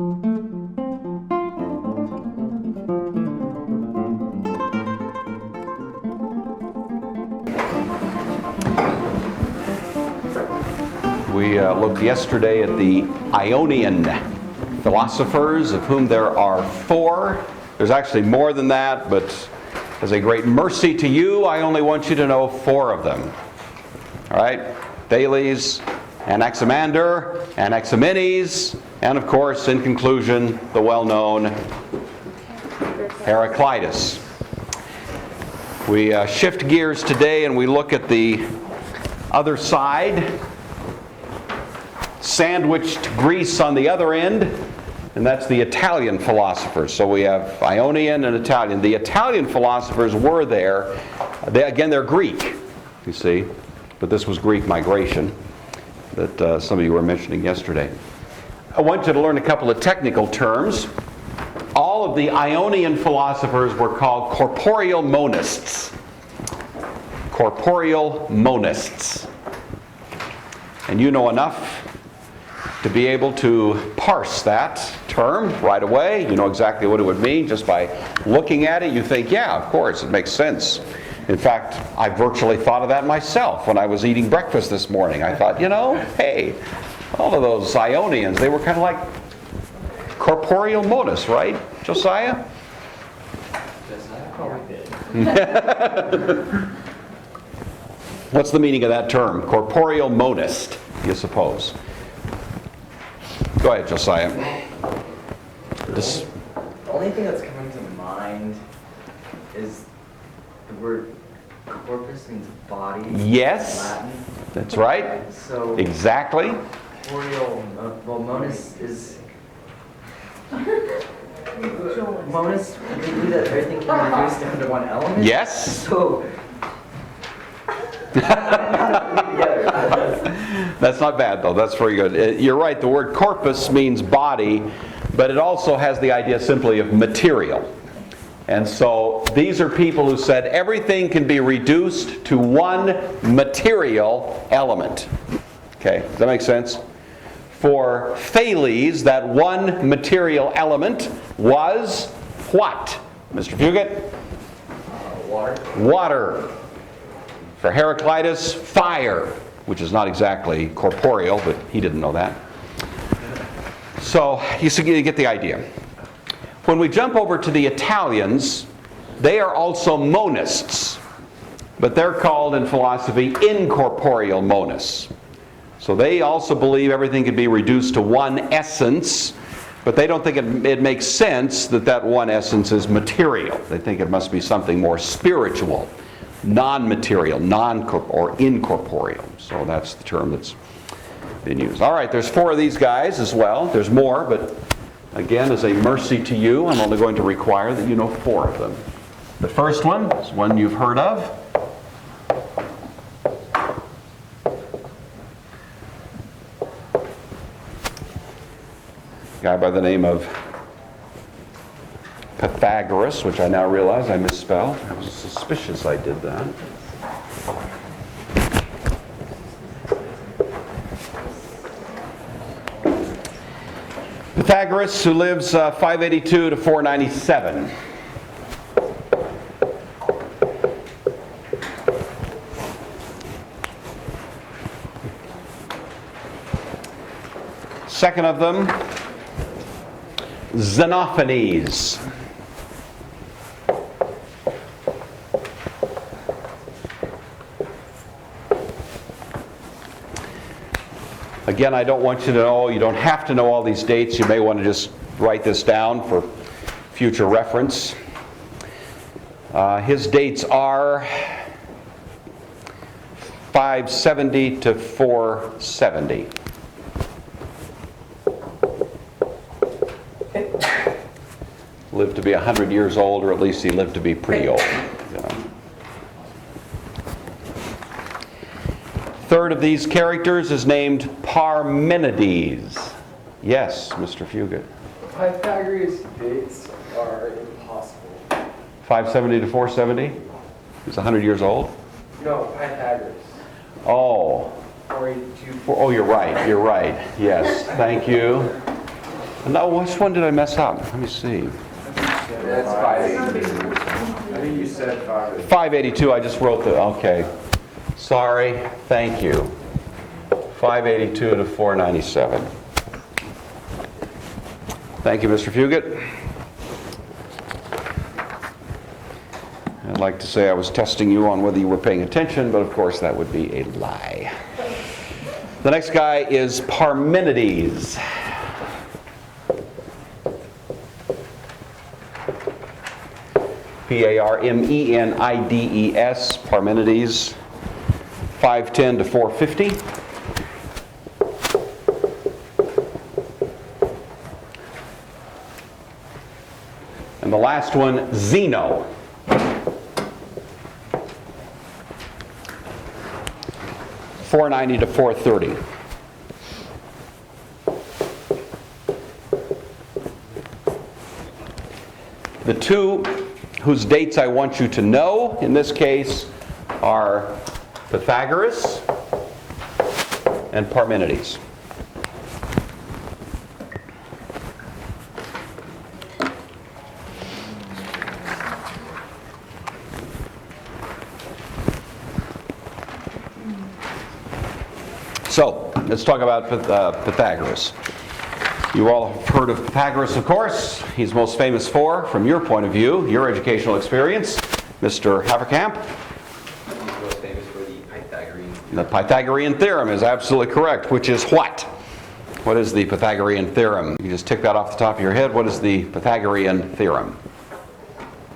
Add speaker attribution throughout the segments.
Speaker 1: We looked yesterday at the Ionian philosophers, of whom there are 4. There's actually more than that, but as a great mercy to you, I only want you to know 4 of them. All right? Thales, Anaximander, Anaximenes, and of course, in conclusion, the well-known Heraclitus. We shift gears today and we look at the other side, sandwiched Greece on the other end, and that's the Italian philosophers. So we have Ionian and Italian. The Italian philosophers were there. They're Greek, you see, but this was Greek migration that some of you were mentioning yesterday. I want you to learn a couple of technical terms. All of the Ionian philosophers were called corporeal monists. Corporeal monists. And you know enough to be able to parse that term right away. You know exactly what it would mean just by looking at it. You think, yeah, of course, it makes sense. In fact, I virtually thought of that myself when I was eating breakfast this morning. I thought, hey, all of those Ionians, they were kind of like corporeal monists, right, Josiah? What's the meaning of that term? Corporeal monist, you suppose? Go ahead, Josiah.
Speaker 2: The only thing that's coming to mind is the word corpus means body.
Speaker 1: Yes,
Speaker 2: in Latin.
Speaker 1: That's right.
Speaker 2: So
Speaker 1: exactly.
Speaker 2: Corporeal, monist is. Monist, we believe that everything can be reduced into one element.
Speaker 1: Yes.
Speaker 2: So.
Speaker 1: That's not bad, though. That's very good. You're right. The word corpus means body, but it also has the idea simply of material. And so these are people who said everything can be reduced to one material element. Okay, does that make sense? For Thales, that one material element was what? Mr. Fugit?
Speaker 2: Water.
Speaker 1: Water. For Heraclitus, fire, which is not exactly corporeal, but he didn't know that. So you get the idea. When we jump over to the Italians, they are also monists, but they're called in philosophy incorporeal monists. So they also believe everything can be reduced to one essence, but they don't think it makes sense that one essence is material. They think it must be something more spiritual, non-material, or incorporeal. So that's the term that's been used. All right, there's 4 of these guys as well. There's more, but again, as a mercy to you, I'm only going to require that you know 4 of them. The first one is one you've heard of. A guy by the name of Pythagoras, which I now realize I misspelled. I was suspicious I did that. Pythagoras, who lives 582 to 497. Second of them, Xenophanes. Again, I don't want you to know, you don't have to know all these dates. You may want to just write this down for future reference. His dates are 570 to 470. Lived to be 100 years old, or at least he lived to be pretty old. Third of these characters is named Parmenides. Yes, Mr. Fugit.
Speaker 3: Pythagoras' dates are impossible.
Speaker 1: 570 to 470? He's 100 years old?
Speaker 3: No, Pythagoras.
Speaker 1: Oh.
Speaker 3: 482.
Speaker 1: Oh, you're right. You're right. Yes. Thank you. No, which one did I mess up? Let me see.
Speaker 3: That's 582. I think you said 582.
Speaker 1: 582, I just wrote the, okay. Sorry, thank you. 582 to 497. Thank you, Mr. Fugit. I'd like to say I was testing you on whether you were paying attention, but of course that would be a lie. The next guy is Parmenides. Parmenides, Parmenides, 510 to 450. And the last one, Zeno. $490 to $430. The two whose dates I want you to know in this case are Pythagoras and Parmenides. So, let's talk about Pythagoras. You all have heard of Pythagoras, of course. He's most famous for, from your point of view, your educational experience, Mr. Haverkamp.
Speaker 4: He's most famous for the Pythagorean.
Speaker 1: The Pythagorean theorem is absolutely correct, which is what? What is the Pythagorean theorem? You just tick that off the top of your head. What is the Pythagorean theorem?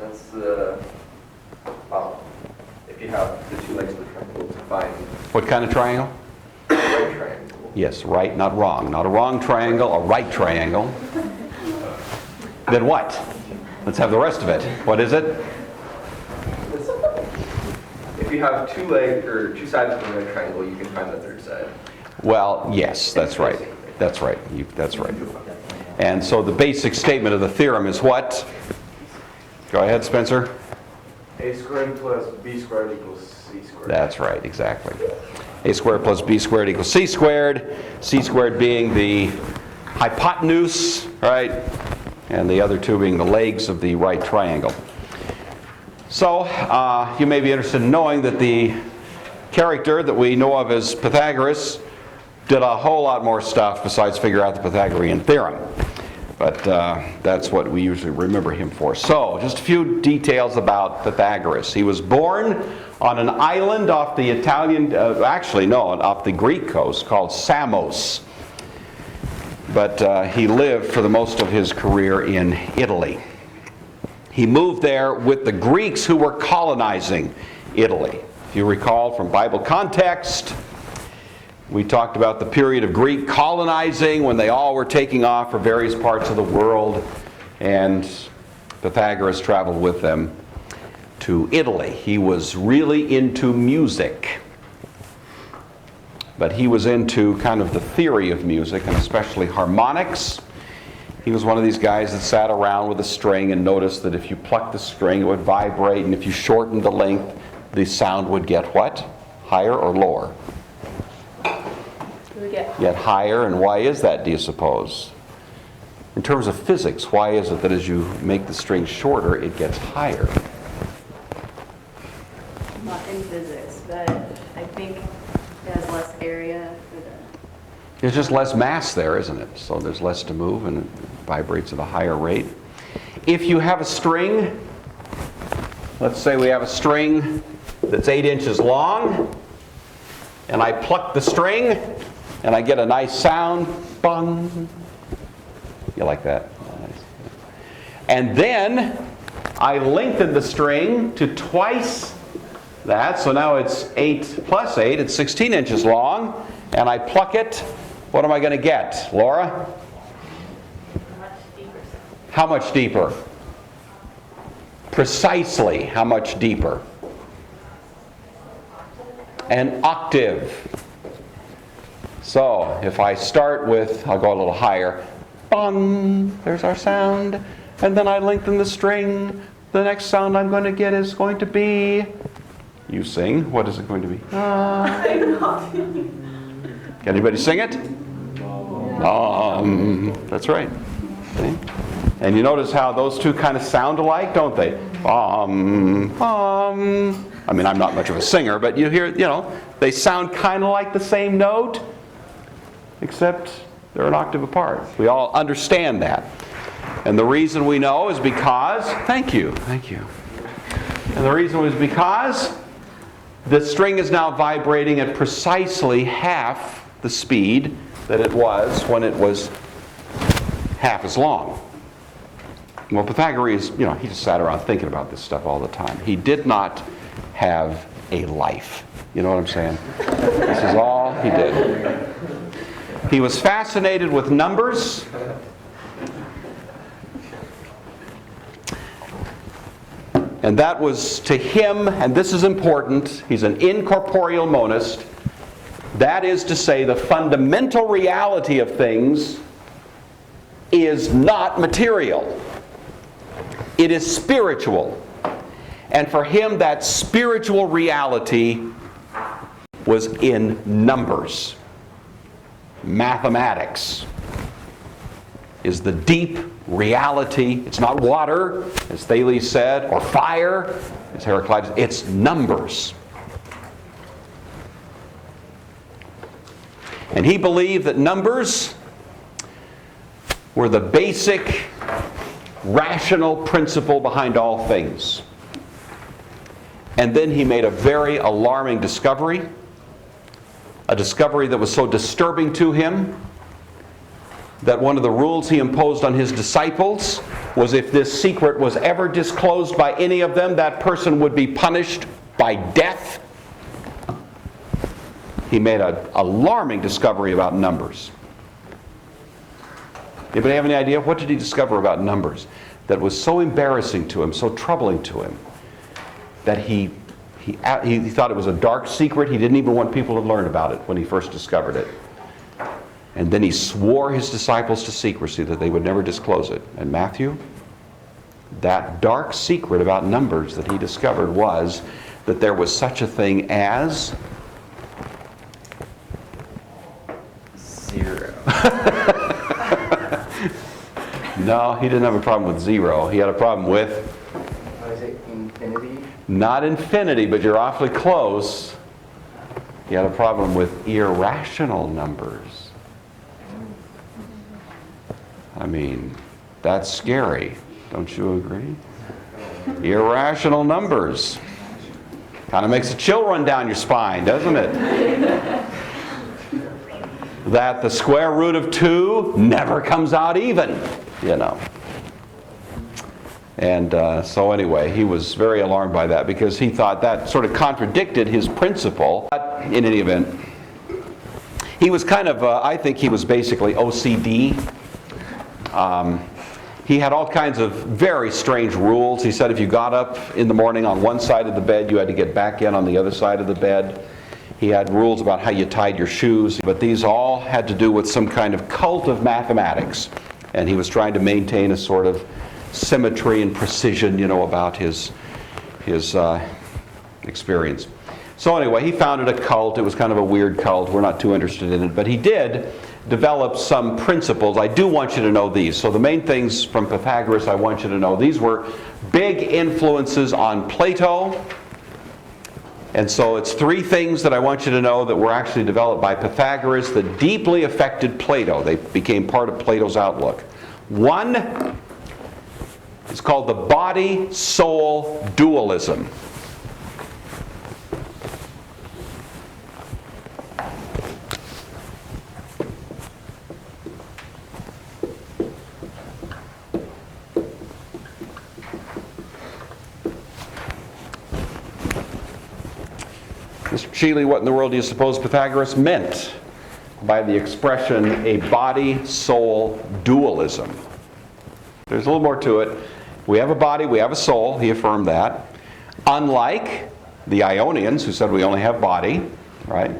Speaker 4: That's the, well, if you have the two legs of the triangle, find
Speaker 1: What kind of triangle?
Speaker 4: the right triangle.
Speaker 1: Yes, right, not wrong. Not a wrong triangle, a right triangle. Then what? Let's have the rest of it. What is it?
Speaker 4: If you have two legs or two sides of the right triangle, you can find the third side.
Speaker 1: Well, yes, that's right. That's right. That's right. And so the basic statement of the theorem is what? Go ahead, Spencer.
Speaker 3: A squared plus b squared equals c squared.
Speaker 1: That's right, exactly. A squared plus b squared equals c squared. C squared being the hypotenuse, right? And the other two being the legs of the right triangle. So, you may be interested in knowing that the character that we know of as Pythagoras did a whole lot more stuff besides figure out the Pythagorean theorem. But that's what we usually remember him for. So, just a few details about Pythagoras. He was born on an island off the off the Greek coast called Samos. But he lived for the most of his career in Italy. He moved there with the Greeks who were colonizing Italy. If you recall from Bible context, we talked about the period of Greek colonizing when they all were taking off for various parts of the world, and Pythagoras traveled with them to Italy. He was really into music, but he was into kind of the theory of music, and especially harmonics. He was one of these guys that sat around with a string and noticed that if you plucked the string, it would vibrate, and if you shortened the length, the sound would get what? Higher or lower? Get higher, and why is that, do you suppose? In terms of physics, why is it that as you make the string shorter, it gets higher?
Speaker 5: Not in physics, but I think it has less area for the...
Speaker 1: There's just less mass there, isn't it? So there's less to move, and it vibrates at a higher rate. If you have a string, let's say we have a string that's 8 inches long, and I pluck the string, and I get a nice sound, bong. You like that? Nice. And then I lengthen the string to twice that, so now it's 8 plus 8, it's 16 inches long, and I pluck it. What am I going to get? Laura? How much deeper? Precisely how much deeper? An octave. So if I start with, I'll go a little higher, bong, there's our sound, and then I lengthen the string, the next sound I'm going to get is going to be, you sing, what is it going to be? Can anybody sing it? That's right. See? And you notice how those two kind of sound alike, don't they? I mean, I'm not much of a singer, but you hear, they sound kind of like the same note, except they're an octave apart. We all understand that. And the reason we know is because, thank you. And the reason was because the string is now vibrating at precisely half the speed that it was when it was half as long. Well, Pythagoras, he just sat around thinking about this stuff all the time. He did not have a life. You know what I'm saying? This is all he did. He was fascinated with numbers. And that was to him, and this is important, he's an incorporeal monist. That is to say, the fundamental reality of things is not material. It is spiritual. And for him, that spiritual reality was in numbers. Mathematics is the deep reality. It's not water, as Thales said, or fire, as Heraclitus. It's numbers. And he believed that numbers were the basic rational principle behind all things. And then he made a very alarming discovery, a discovery that was so disturbing to him that one of the rules he imposed on his disciples was if this secret was ever disclosed by any of them, that person would be punished by death. He made an alarming discovery about numbers. Anybody have any idea? What did he discover about numbers that was so embarrassing to him, so troubling to him, that he thought it was a dark secret? He didn't even want people to learn about it when he first discovered it. And then he swore his disciples to secrecy, that they would never disclose it. And Matthew, that dark secret about numbers that he discovered was that there was such a thing as
Speaker 2: 0.
Speaker 1: No, he didn't have a problem with 0. He had a problem with,
Speaker 2: What is it? Infinity?
Speaker 1: not infinity, but you're awfully close. He had a problem with irrational numbers. I mean, that's scary. Don't you agree? Irrational numbers. Kind of makes a chill run down your spine, doesn't it? That the square root of 2 never comes out even, And so anyway, he was very alarmed by that because he thought that sort of contradicted his principle. But in any event, he was kind of, I think he was basically OCD. He had all kinds of very strange rules. He said if you got up in the morning on one side of the bed, you had to get back in on the other side of the bed. He had rules about how you tied your shoes, but these all had to do with some kind of cult of mathematics. And he was trying to maintain a sort of symmetry and precision, about his experience. So anyway, he founded a cult. It was kind of a weird cult. We're not too interested in it. But he did develop some principles. I do want you to know these. So the main things from Pythagoras I want you to know. These were big influences on Plato. And so it's 3 things that I want you to know that were actually developed by Pythagoras that deeply affected Plato. They became part of Plato's outlook. One is called the body-soul dualism. Mr. Sheely, what in the world do you suppose Pythagoras meant by the expression a body-soul dualism? There's a little more to it. We have a body, we have a soul. He affirmed that. Unlike the Ionians, who said we only have body, right?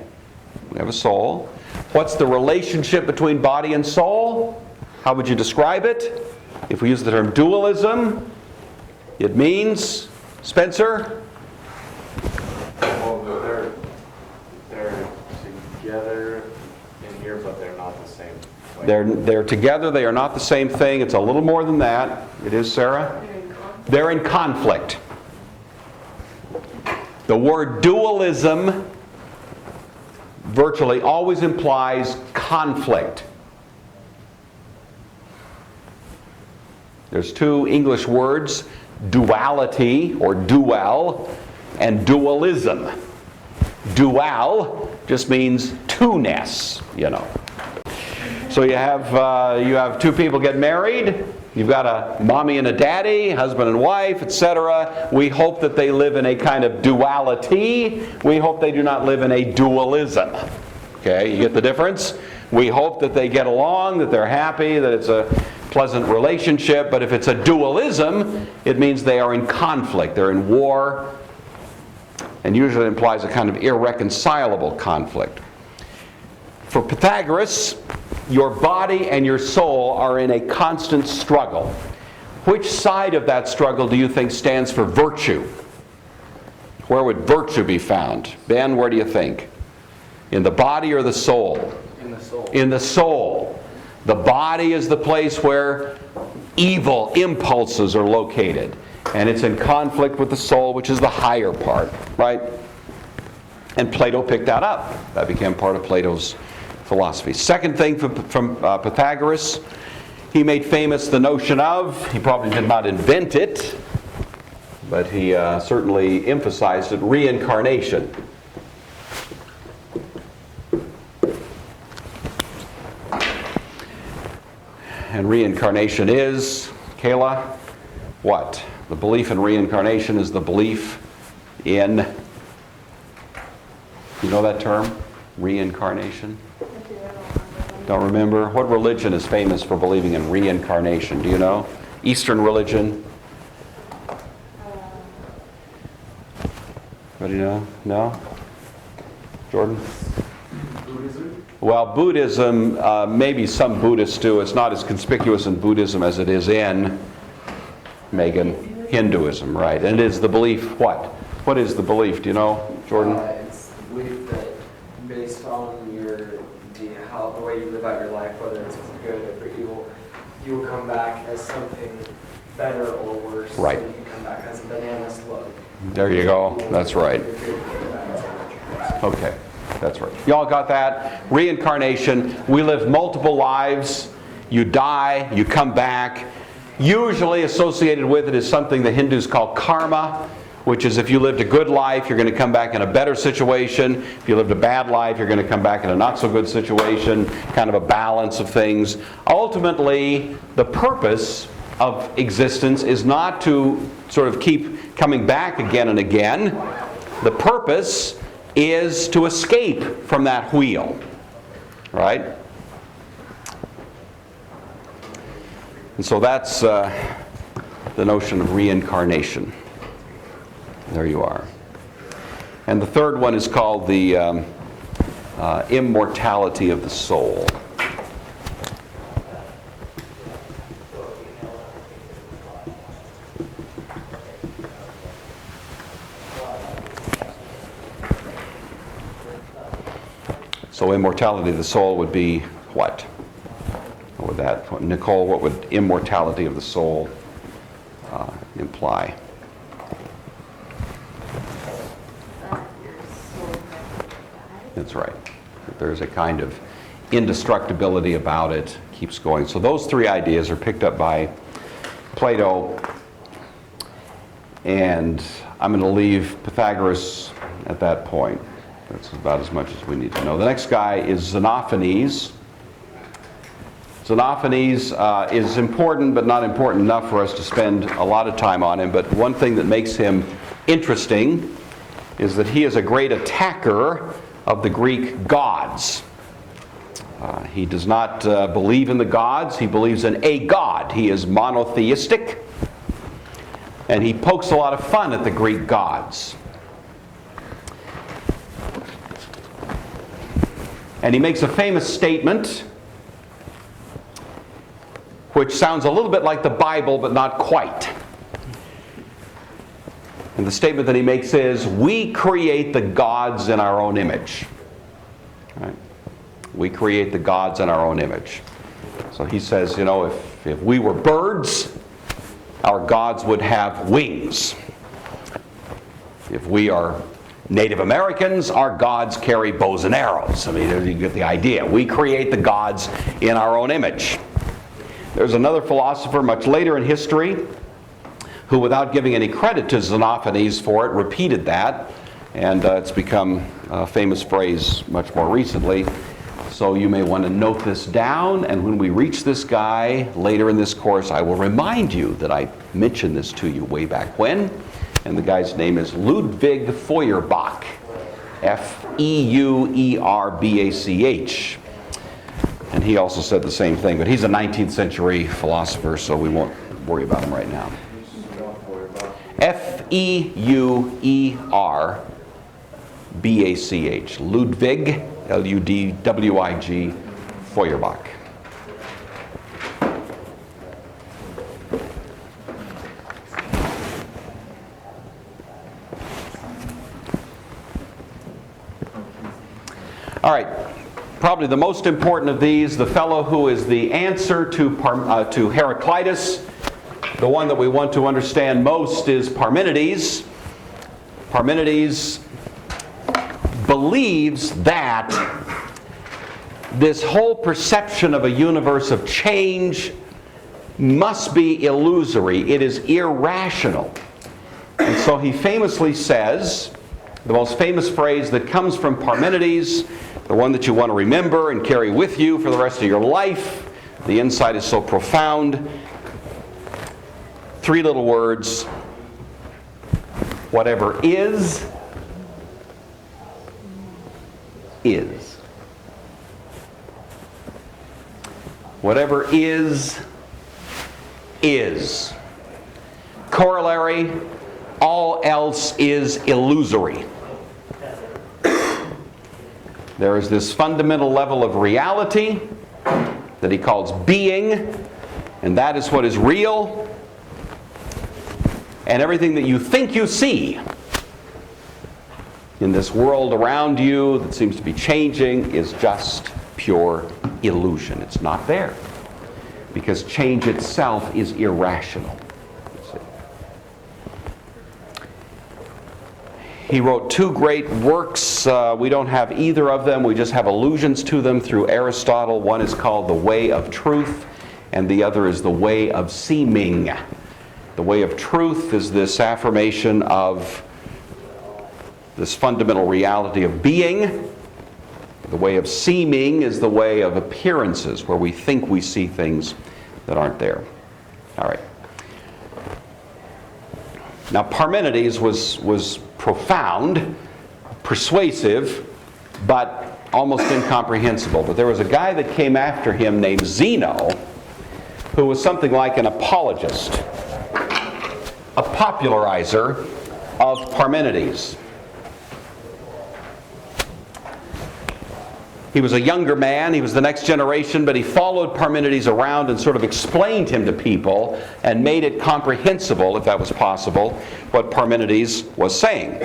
Speaker 1: We have a soul. What's the relationship between body and soul? How would you describe it? If we use the term dualism, it means, Spencer?
Speaker 3: Well, they're together in here, but they're not the same.
Speaker 1: They're together. They are not the same thing. It's a little more than that. It is, Sarah? They're in conflict. The word dualism virtually always implies conflict. There's two English words, duality or dual, and dualism. Dual just means two-ness, you know. So you have two people get married. You've got a mommy and a daddy, husband and wife, etc. We hope that they live in a kind of duality. We hope they do not live in a dualism. Okay, you get the difference? We hope that they get along, that they're happy, that it's a pleasant relationship. But if it's a dualism, it means they are in conflict. They're in war. And usually it implies a kind of irreconcilable conflict. For Pythagoras, your body and your soul are in a constant struggle. Which side of that struggle do you think stands for virtue? Where would virtue be found? Ben, where do you think? In the body or the soul?
Speaker 2: In the soul.
Speaker 1: In the soul. The body is the place where evil impulses are located. And it's in conflict with the soul, which is the higher part, right? And Plato picked that up. That became part of Plato's philosophy. Second thing from Pythagoras, he made famous the notion of, he probably did not invent it, but he certainly emphasized it, reincarnation. And reincarnation is, Kayla, what? The belief in reincarnation is the belief in, you know that term? Reincarnation? Don't remember? What religion is famous for believing in reincarnation? Do you know? Eastern religion? What do you know? No? Jordan?
Speaker 3: Buddhism?
Speaker 1: Well, Buddhism, maybe some Buddhists do. It's not as conspicuous in Buddhism as it is in, Megan, Hinduism, right? And it is the belief, what? What is the belief? Do you know, Jordan?
Speaker 6: It's the belief that based on the way you live out your life, whether it's for good or for evil, you will come back as something better or worse.
Speaker 1: Right.
Speaker 6: So you can come back as a banana slug.
Speaker 1: There you go. That's right. Okay, that's right. Y'all got that? Reincarnation. We live multiple lives. You die, you come back. Usually associated with it is something the Hindus call karma, which is if you lived a good life, you're going to come back in a better situation. If you lived a bad life, you're going to come back in a not so good situation, kind of a balance of things. Ultimately, the purpose of existence is not to sort of keep coming back again and again. The purpose is to escape from that wheel, right? And so that's the notion of reincarnation. There you are. And the third one is called the immortality of the soul. So immortality of the soul would be what? What would that, Nicole, what would immortality of the soul imply? That's right. There's a kind of indestructibility about it, keeps going. So those three ideas are picked up by Plato, and I'm going to leave Pythagoras at that point. That's about as much as we need to know. The next guy is Xenophanes. Xenophanes is important, but not important enough for us to spend a lot of time on him. But one thing that makes him interesting is that he is a great attacker of the Greek gods. He does not believe in the gods. He believes in a god. He is monotheistic. And he pokes a lot of fun at the Greek gods. And he makes a famous statement which sounds a little bit like the Bible, but not quite. And the statement that he makes is, we create the gods in our own image. Right? We create the gods in our own image. So he says, you know, if we were birds, our gods would have wings. If we are Native Americans, our gods carry bows and arrows. I mean, you get the idea. We create the gods in our own image. There's another philosopher much later in history who, without giving any credit to Xenophanes for it, repeated that. And it's become a famous phrase much more recently. So you may want to note this down, and when we reach this guy later in this course, I will remind you that I mentioned this to you way back when. And the guy's name is Ludwig Feuerbach. Feuerbach. And he also said the same thing, but he's a 19th century philosopher, so we won't worry about him right now. Feuerbach. Ludwig, Ludwig, Feuerbach. All right, probably the most important of these, the fellow who is the answer to Heraclitus, the one that we want to understand most is Parmenides. Parmenides believes that this whole perception of a universe of change must be illusory. It is irrational. And so he famously says, the most famous phrase that comes from Parmenides, the one that you want to remember and carry with you for the rest of your life, the insight is so profound. 3 little words: whatever is, is. Whatever is, is. Corollary: all else is illusory. There is this fundamental level of reality that he calls being, and that is what is real. And everything that you think you see in this world around you that seems to be changing is just pure illusion. It's not there, because change itself is irrational. He wrote 2 great works. We don't have either of them. We just have allusions to them through Aristotle. One is called The Way of Truth, and the other is The Way of Seeming. The way of truth is this affirmation of this fundamental reality of being. The way of seeming is the way of appearances, where we think we see things that aren't there. All right. Now, Parmenides was profound, persuasive, but almost incomprehensible. But there was a guy that came after him named Zeno, who was something like an apologist, a popularizer of Parmenides. He was a younger man, he was the next generation, but he followed Parmenides around and sort of explained him to people and made it comprehensible, if that was possible, what Parmenides was saying.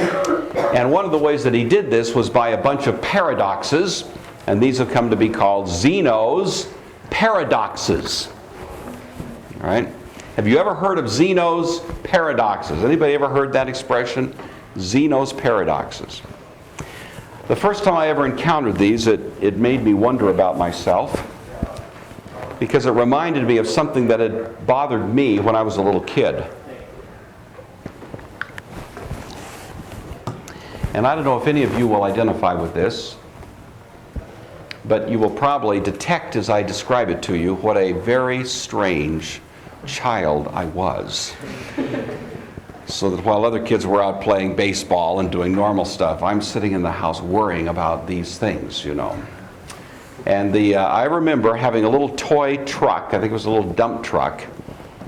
Speaker 1: And one of the ways that he did this was by a bunch of paradoxes, and these have come to be called Zeno's paradoxes. All right? Have you ever heard of Zeno's paradoxes? Anybody ever heard that expression? Zeno's paradoxes. The first time I ever encountered these, it made me wonder about myself, because it reminded me of something that had bothered me when I was a little kid. And I don't know if any of you will identify with this, but you will probably detect as I describe it to you what a very strange child I was. So that while other kids were out playing baseball and doing normal stuff, I'm sitting in the house worrying about these things, you know. And I remember having a little toy truck, I think it was a little dump truck,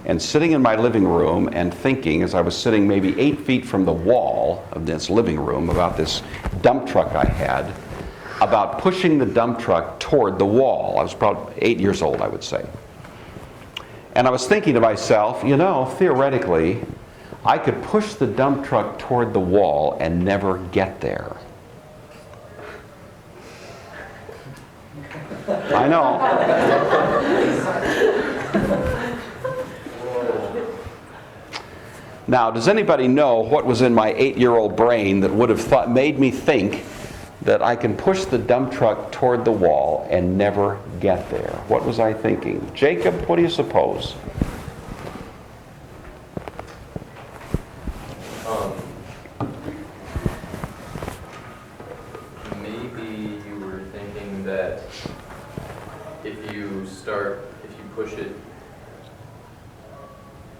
Speaker 1: and sitting in my living room and thinking, as I was sitting maybe 8 feet from the wall of this living room, about this dump truck I had, about pushing the dump truck toward the wall. I was about 8 years old, I would say. And I was thinking to myself, you know, theoretically, I could push the dump truck toward the wall and never get there. I know. Now, does anybody know what was in my 8-year-old brain that would have made me think that I can push the dump truck toward the wall and never get there? What was I thinking? Jacob, what do you suppose?
Speaker 7: Maybe you were thinking that if you push it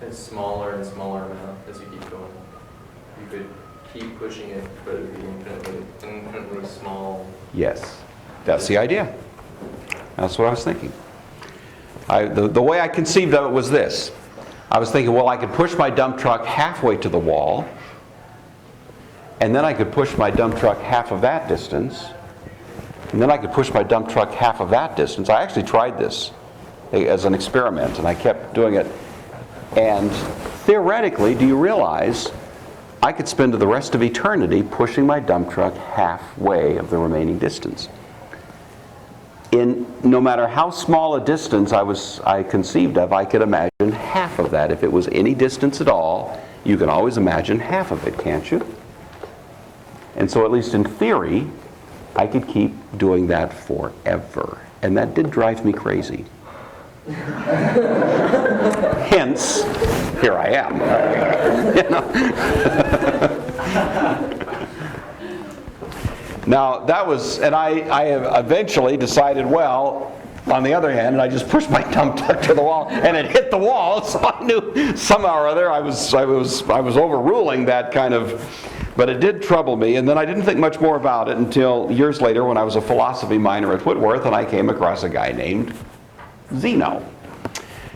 Speaker 7: in smaller and smaller amount as you keep going, you could keep pushing it, but it would be infinitely small.
Speaker 1: Yes, that's the idea. That's what I was thinking. The way I conceived of it was this. I was thinking, well, I could push my dump truck halfway to the wall, and then I could push my dump truck half of that distance, and then I could push my dump truck half of that distance. I actually tried this as an experiment, and I kept doing it. And theoretically, do you realize I could spend the rest of eternity pushing my dump truck halfway of the remaining distance? In no matter how small a distance I conceived of, I could imagine half of that. If it was any distance at all, you can always imagine half of it, can't you? And so at least in theory, I could keep doing that forever. And that did drive me crazy. Hence, here I am. You know? Now, that was, and I have eventually decided, well, on the other hand, I just pushed my dump truck to the wall, and it hit the wall, so I knew somehow or other I was overruling that kind of, but it did trouble me, and then I didn't think much more about it until years later when I was a philosophy minor at Whitworth, and I came across a guy named Zeno.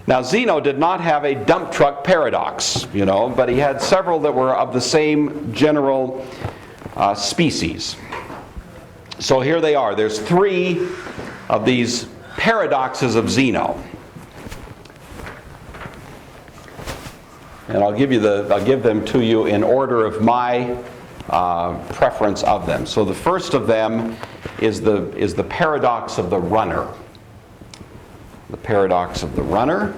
Speaker 1: Now, Zeno did not have a dump truck paradox, you know, but he had several that were of the same general species. So here they are. There's 3 of these paradoxes of Zeno. And I'll give them to you in order of my preference of them. So the first of them is the paradox of the runner. The paradox of the runner.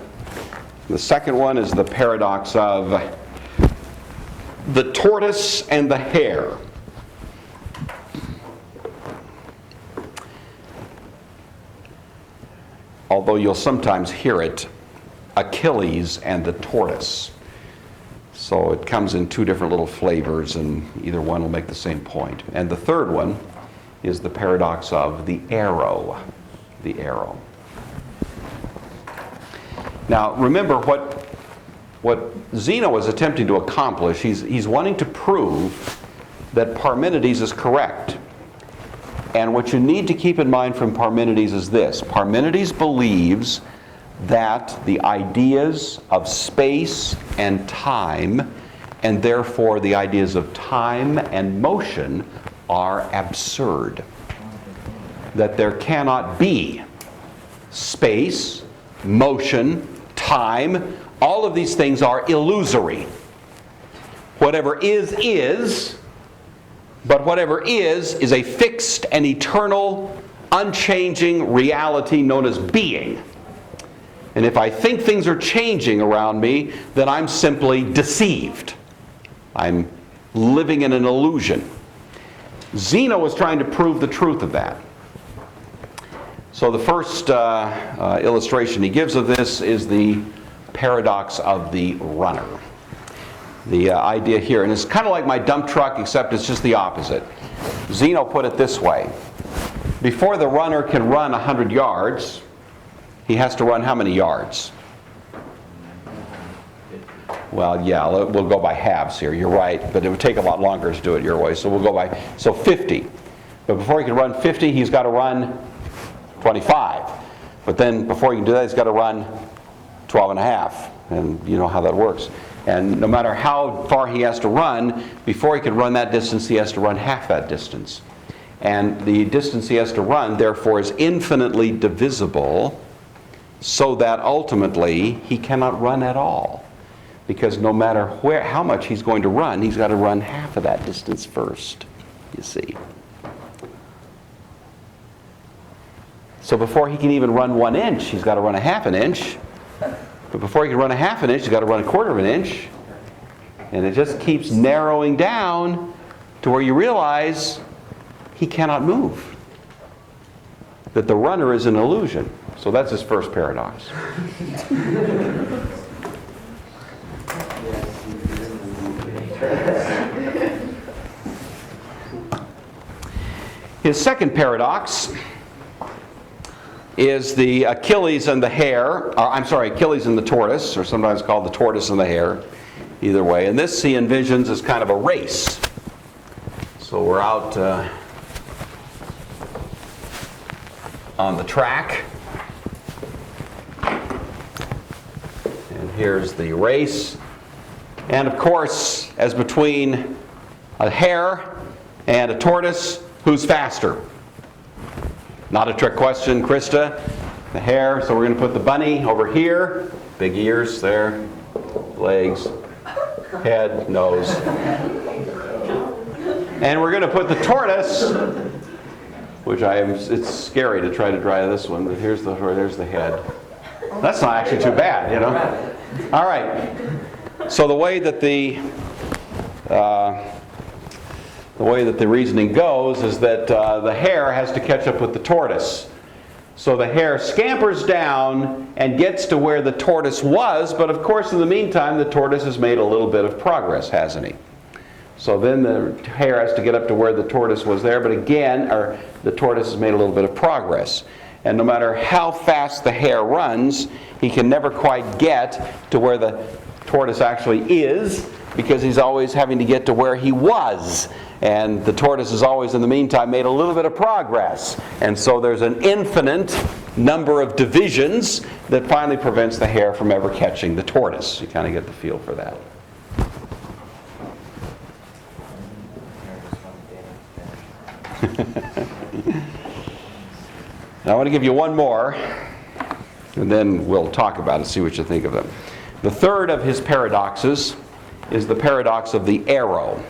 Speaker 1: The second one is the paradox of the tortoise and the hare. Although you'll sometimes hear it, Achilles and the tortoise. So it comes in 2 different little flavors, and either one will make the same point. And the third one is the paradox of the arrow. The arrow. Now, remember what Zeno is attempting to accomplish. He's wanting to prove that Parmenides is correct. And what you need to keep in mind from Parmenides is this. Parmenides believes that the ideas of space and time, and therefore the ideas of time and motion, are absurd. That there cannot be space, motion, time. All of these things are illusory. Whatever is, but whatever is a fixed and eternal, unchanging reality known as being. And if I think things are changing around me, then I'm simply deceived. I'm living in an illusion. Zeno was trying to prove the truth of that. So the first illustration he gives of this is the paradox of the runner. The idea here, and it's kind of like my dump truck, except it's just the opposite. Zeno put it this way. Before the runner can run 100 yards, he has to run how many yards? Well, yeah, we'll go by halves here. You're right, but it would take a lot longer to do it your way, so we'll go by, 50. But before he can run 50, he's got to run 25. But then before he can do that, he's got to run 12 and a half. And you know how that works. And no matter how far he has to run, before he can run that distance, he has to run half that distance. And the distance he has to run, therefore, is infinitely divisible, so that ultimately he cannot run at all. Because no matter how much he's going to run, he's got to run half of that distance first, you see. So before he can even run 1 inch, he's got to run a half an inch. But before he can run a half an inch, he's got to run a quarter of an inch. And it just keeps narrowing down to where you realize he cannot move. That the runner is an illusion. So that's his first paradox. His second paradox is the Achilles and the hare, Achilles and the tortoise, or sometimes called the tortoise and the hare, either way. And this he envisions as kind of a race. So we're out on the track. And here's the race. And of course, as between a hare and a tortoise, who's faster? Not a trick question, Krista. The hare, so we're going to put the bunny over here. Big ears there, legs, head, nose. And we're going to put the tortoise, which it's scary to try to draw this one, but there's the head. That's not actually too bad, you know. All right. So the way that the reasoning goes is that the hare has to catch up with the tortoise. So the hare scampers down and gets to where the tortoise was, but of course in the meantime the tortoise has made a little bit of progress, hasn't he? So then the hare has to get up to where the tortoise was there, but again, the tortoise has made a little bit of progress. And no matter how fast the hare runs, he can never quite get to where the tortoise actually is, because he's always having to get to where he was. And the tortoise has always, in the meantime, made a little bit of progress. And so there's an infinite number of divisions that finally prevents the hare from ever catching the tortoise. You kind of get the feel for that. Now I want to give you one more, and then we'll talk about it, see what you think of them. The third of his paradoxes is the paradox of the arrow.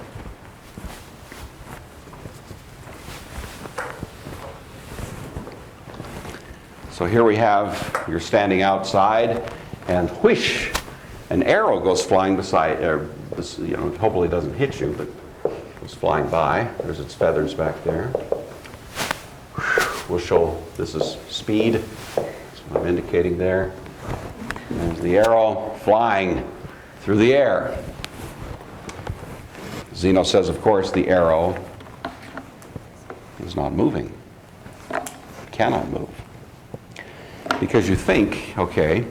Speaker 1: So here we have, you're standing outside, and whoosh, an arrow goes flying beside, hopefully it doesn't hit you, but goes flying by. There's its feathers back there. We'll show, this is speed. That's what I'm indicating there. There's the arrow flying through the air. Zeno says, of course, the arrow is not moving. Cannot move. Because you think, okay,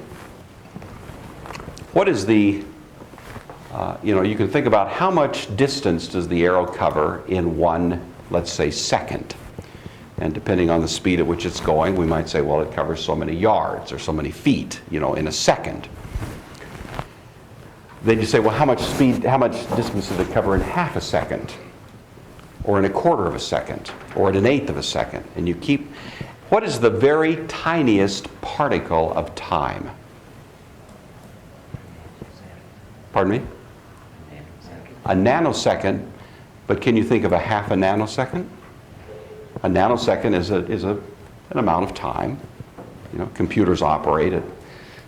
Speaker 1: what is the, you can think about how much distance does the arrow cover in one, let's say, second. And depending on the speed at which it's going, we might say, well, it covers so many yards or so many feet, in a second. Then you say, well, how much distance does it cover in half a second? Or in a quarter of a second? Or in an eighth of a second? And you keep, what is the very tiniest particle of time? Pardon me? A nanosecond, but can you think of a half a nanosecond? A nanosecond is an amount of time. Computers operate in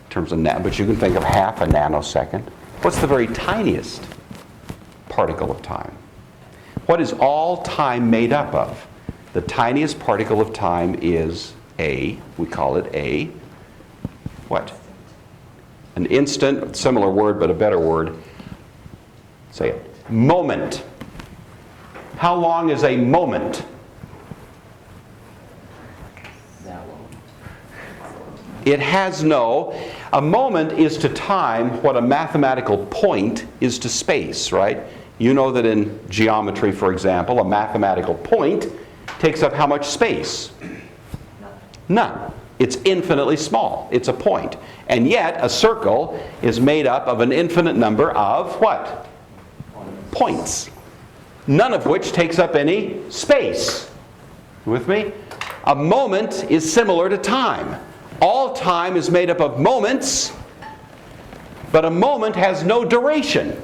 Speaker 1: terms of but you can think of half a nanosecond. What's the very tiniest particle of time? What is all time made up of? The tiniest particle of time is we call it what? An instant, similar word but a better word. Say it. Moment. How long is a moment? It has a moment is to time what a mathematical point is to space, right? You know that in geometry, for example, a mathematical point takes up how much space? None. It's infinitely small. It's a point. And yet, a circle is made up of an infinite number of what? Points. None of which takes up any space. You with me? A moment is similar to time. All time is made up of moments, but a moment has no duration.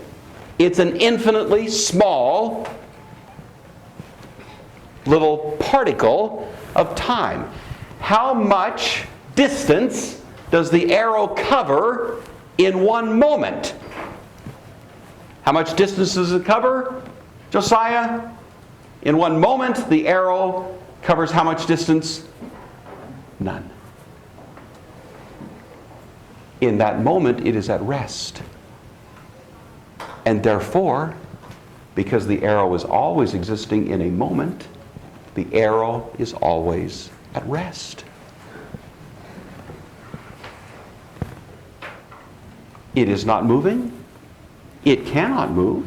Speaker 1: It's an infinitely small little particle of time. How much distance does the arrow cover in one moment? How much distance does it cover, Josiah? In one moment, the arrow covers how much distance? None. In that moment, it is at rest. And therefore, because the arrow is always existing in a moment, the arrow is always at rest. It is not moving. It cannot move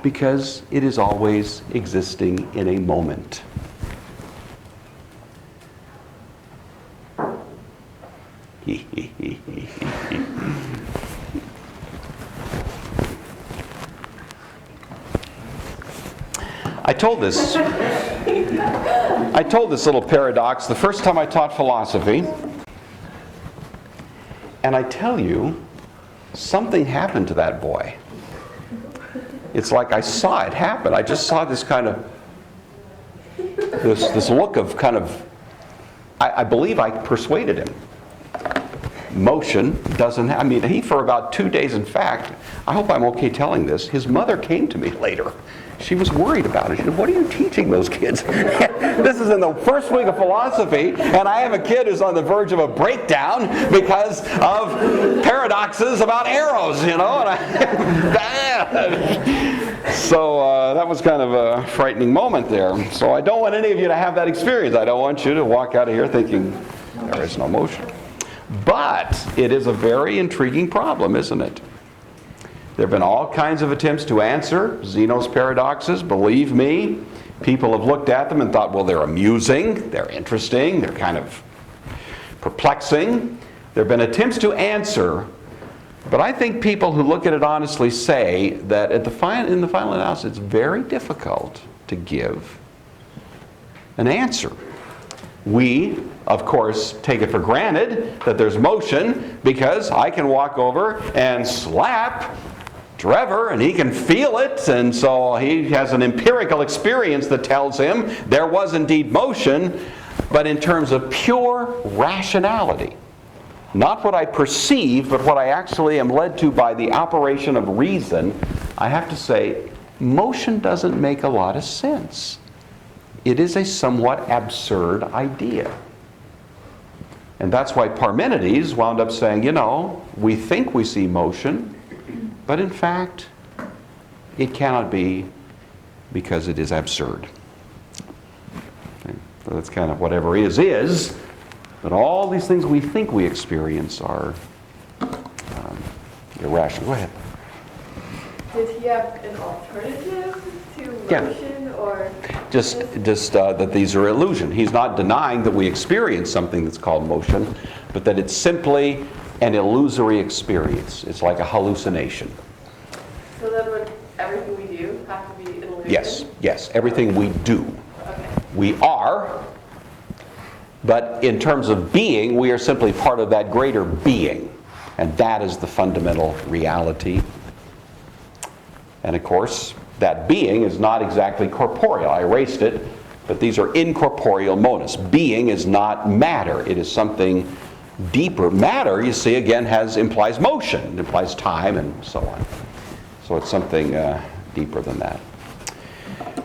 Speaker 1: because it is always existing in a moment. I told this little paradox the first time I taught philosophy, and I tell you, something happened to that boy. It's like I saw it happen. I just saw this kind of, this look of kind of, I believe I persuaded him. Motion doesn't, he for about 2 days, in fact, I hope I'm okay telling this, his mother came to me later. She was worried about it. She said, "What are you teaching those kids?" This is in the first week of philosophy, and I have a kid who's on the verge of a breakdown because of paradoxes about arrows, And so that was kind of a frightening moment there. So I don't want any of you to have that experience. I don't want you to walk out of here thinking there is no motion. But it is a very intriguing problem, isn't it? There have been all kinds of attempts to answer Zeno's paradoxes. Believe me, people have looked at them and thought, well, they're amusing, they're interesting, they're kind of perplexing. There have been attempts to answer, but I think people who look at it honestly say that in the final analysis, it's very difficult to give an answer. We, of course, take it for granted that there's motion because I can walk over and slap Trevor and he can feel it, and so he has an empirical experience that tells him there was indeed motion. But in terms of pure rationality, not what I perceive, but what I actually am led to by the operation of reason, I have to say, motion doesn't make a lot of sense. It is a somewhat absurd idea. And that's why Parmenides wound up saying, we think we see motion, but in fact, it cannot be because it is absurd. Okay. So that's kind of whatever is, but all these things we think we experience are irrational. Go ahead.
Speaker 5: Did he have an alternative to motion, or
Speaker 1: just that these are illusion? He's not denying that we experience something that's called motion, but that it's simply an illusory experience. It's like a hallucination.
Speaker 5: So then would everything we do have to be an illusion?
Speaker 1: Yes, everything we do.
Speaker 5: Okay.
Speaker 1: We are, but in terms of being, we are simply part of that greater being. And that is the fundamental reality. And of course, that being is not exactly corporeal. I erased it, but these are incorporeal monists. Being is not matter. It is something deeper. Matter, you see, again, implies motion. It implies time and so on. So it's something deeper than that.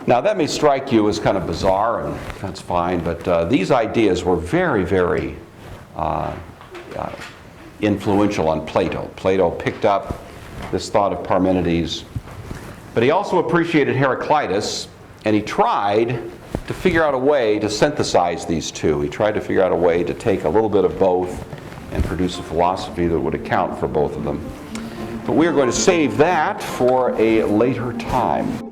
Speaker 1: Now, that may strike you as kind of bizarre, and that's fine, but these ideas were very, very influential on Plato. Plato picked up this thought of Parmenides, but he also appreciated Heraclitus, and he tried to figure out a way to synthesize these two. He tried to figure out a way to take a little bit of both and produce a philosophy that would account for both of them. But we are going to save that for a later time.